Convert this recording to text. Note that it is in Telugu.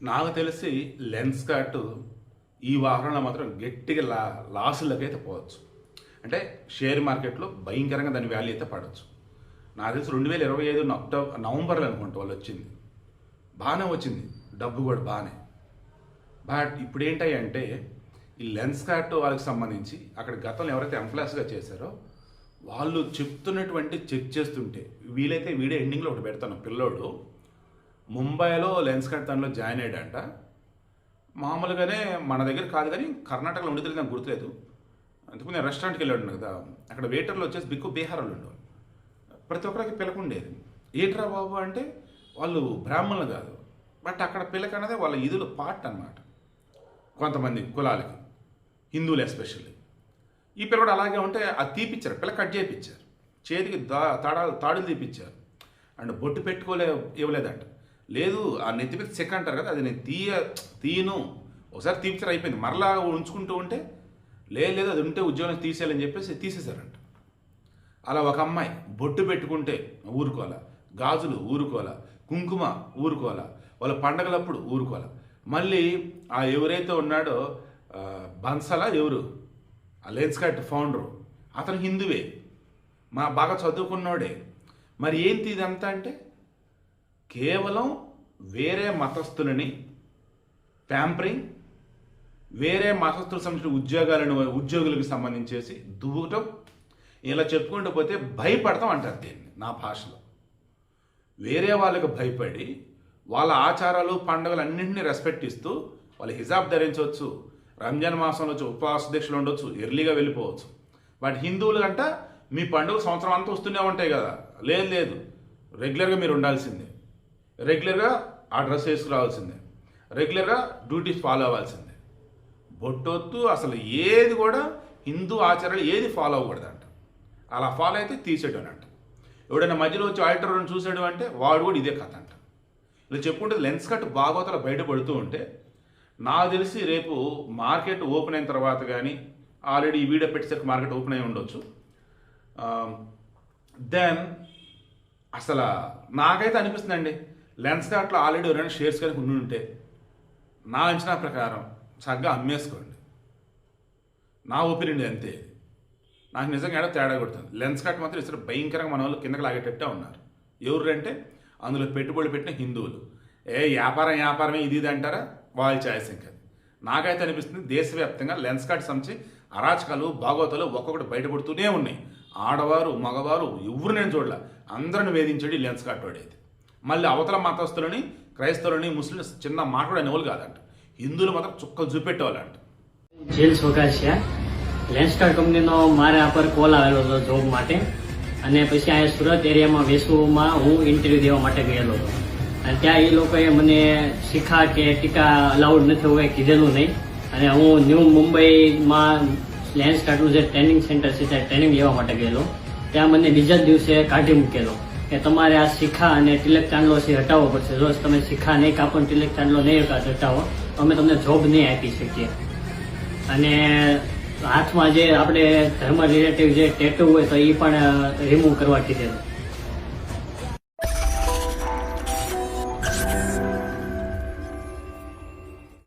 నాకు తెలిసి లెన్స్ కార్ట్ ఈ వారంలో మాత్రం గట్టిగా లాసులకైతే పోవచ్చు. అంటే షేర్ మార్కెట్లో భయంకరంగా దాని వాల్యూ అయితే పడవచ్చు. నాకు తెలిసి 2025 నవంబర్లో అనుకుంటా వాళ్ళు వచ్చింది. బాగానే వచ్చింది, డబ్బు కూడా బాగానే. బట్ ఇప్పుడు ఏంటంటే ఈ లెన్స్ కార్ట్ వాళ్ళకి సంబంధించి అక్కడ గతంలో ఎవరైతే ఎంప్లాయస్గా చేశారో వాళ్ళు చెప్తున్నటువంటి చెక్ చేస్తుంటే వీలైతే వీడియో ఎండింగ్లో ఒకటి పెడతాను. పిల్లోడు ముంబైలో లెన్స్ కార్ట్ దానిలో జాయిన్ అయ్యాడంట. మామూలుగానే మన దగ్గర కాదు కానీ కర్ణాటకలో ఉండేది నాకు గుర్తులేదు. అందుకు నేను రెస్టారెంట్కి వెళ్ళాడు కదా, అక్కడ వెయిటర్లు వచ్చేసి బిక్కు బీహార్లో ఉండేవాళ్ళు. ప్రతి ఒక్కరికి పిలకుండేది. ఏంట్రా బాబు అంటే వాళ్ళు బ్రాహ్మణులు కాదు, బట్ అక్కడ పిలక అనేది వాళ్ళ ఇదులు పార్ట్ అన్నమాట. కొంతమంది కులాలకి, హిందువులు ఎస్పెషల్లీ. ఈ పిల్లడు అలాగే ఉంటే అది తీపిచ్చారు, పిల్ల కట్ చేయించారు, చేతికి తాడులు తీపిచ్చారు. అండ్ బొట్టు ఇవ్వలేదంట. లేదు ఆ నెత్తి మీద చెక్ అంటారు కదా, అది నేను తీయను ఒకసారి తీపిచ్చారు, అయిపోయింది. మరలా ఉంచుకుంటూ ఉంటే లేదు అది ఉంటే ఉద్యోగం తీసేయాలని చెప్పేసి తీసేశారంట. అలా ఒక అమ్మాయి బొట్టు పెట్టుకుంటే ఊరుకోవాలా, గాజులు ఊరుకోవాలా, కుంకుమ ఊరుకోవాలా, వాళ్ళ పండగలప్పుడు ఊరుకోవాలా. మళ్ళీ ఆ ఎవరైతే ఉన్నాడో బన్సలా ఎవరు ఆ లెన్స్ కార్ట్ ఫౌండరు, అతను హిందువే, బాగా చదువుకున్నాడే. మరి ఏంటి ఇదంతా అంటే కేవలం వేరే మతస్థులని ప్యాంపరింగ్, వేరే మతస్థులకు సంబంధించిన ఉద్యోగులకు సంబంధించేసి దువ్వటం, ఇలా చెప్పుకుంటూ పోతే భయపడతాం అంటారు దీన్ని నా భాషలో. వేరే వాళ్ళకి భయపడి వాళ్ళ ఆచారాలు పండుగలు అన్నింటినీ రెస్పెక్ట్ ఇస్తూ వాళ్ళు హిజాబ్ ధరించవచ్చు, రంజాన్ మాసంలో వచ్చి ఉపవాస దీక్షలు ఉండొచ్చు, ఎర్లీగా వెళ్ళిపోవచ్చు. బట్ హిందువులు అంట మీ పండుగ సంవత్సరం అంతా వస్తూనే ఉంటాయి కదా, లేదు రెగ్యులర్గా మీరు ఉండాల్సిందే, రెగ్యులర్గా ఆ డ్రెస్ వేసుకురావాల్సిందే, రెగ్యులర్గా డ్యూటీస్ ఫాలో అవ్వాల్సిందే. బొట్టొత్తు అసలు ఏది కూడా హిందూ ఆచారాలు ఏది ఫాలో అవ్వకూడదంట. అలా ఫాలో అయితే తీసేయడం అంట. ఎవడైనా మధ్యలో వచ్చి ఆల్టర్ని చూసాడు అంటే వాడు కూడా ఇదే కథ అంట. ఇలా చెప్పుకుంటే లెన్స్ కట్ బాగోతల బయటపడుతూ ఉంటే నాకు తెలిసి రేపు మార్కెట్ ఓపెన్ అయిన తర్వాత కానీ, ఆల్రెడీ ఈ వీడియో పెట్టేసరికి మార్కెట్ ఓపెన్ అయి ఉండొచ్చు. దెన్ అసలు నాకైతే అనిపిస్తుందండి, లెన్స్ కార్ట్లో ఆల్రెడీ ఎవరైనా షేర్స్ కానీ ఉండి ఉంటే నా అంచనా ప్రకారం చక్కగా అమ్మేసుకోండి. నా ఒపీనియన్ అంతే. నాకు నిజంగా ఏడో తేడా కొడుతుంది. లెన్స్ కార్ట్ మాత్రం ఇస్తారు భయంకరంగా మన వాళ్ళు కిందకి లాగేటట్టే ఉన్నారు. ఎవరు అంటే అందులో పెట్టుబడులు పెట్టిన హిందువులు. వ్యాపారమే ఇది అంటారా, వాళ్ళ ఛాయిస్. ఇంకా నాకైతే అనిపిస్తుంది దేశవ్యాప్తంగా లెన్స్ కార్ట్ సంబంధించి అరాచకాలు బాగోతాలు ఒక్కొక్కటి బయటపడుతూనే ఉన్నాయి. ఆడవారు మగవారు ఎవరు నేను చూడలే, అందరిని వేధించాడు ఈ లెన్స్ కార్ట్ వాడేది. మళ్ళీ అవతల మతస్థులని క్రైస్తవులని ముస్లిమ్స్ చిన్న మాట కూడా అనేవాళ్ళు కాదంట, હિન્દુને માત્ર ચોખ્ખો ઝૂપેટવાલા જેલ સોગાસિયા લેન્સકાર કંપનીનો મારા પર કોલ આવેલો હતો જોબ માટે અને પછી આ સુરત એરિયામાં વેસુમાં હું ઇન્ટરવ્યુ દેવા માટે ગયેલો હતો અને ત્યાં એ લોકોએ મને શીખા કે ટીકા અલાઉડ નથી હોય કીધેલું નહીં અને હું ન્યૂ મુંબઈમાં લેન્સકાર્ટનું જે ટ્રેનિંગ સેન્ટર છે ત્યાં ટ્રેનિંગ લેવા માટે ગયેલો. ત્યાં મને બીજા જ દિવસે કાઢી મૂકેલો કે તમારે આ શીખા અને તિલક ચાંદલો છે હટાવવો પડશે. જો તમે શીખા નહીં કાપો ને તિલક ચાંદલો નહીં હટાવો તો અમે તમને જોબ નહીં આપી શકીએ. અને હાથમાં જે આપણે ધર્મ રિલેટિવ જે ટેટુ હોય તો એ પણ રિમૂવ કરવા કીધેલું.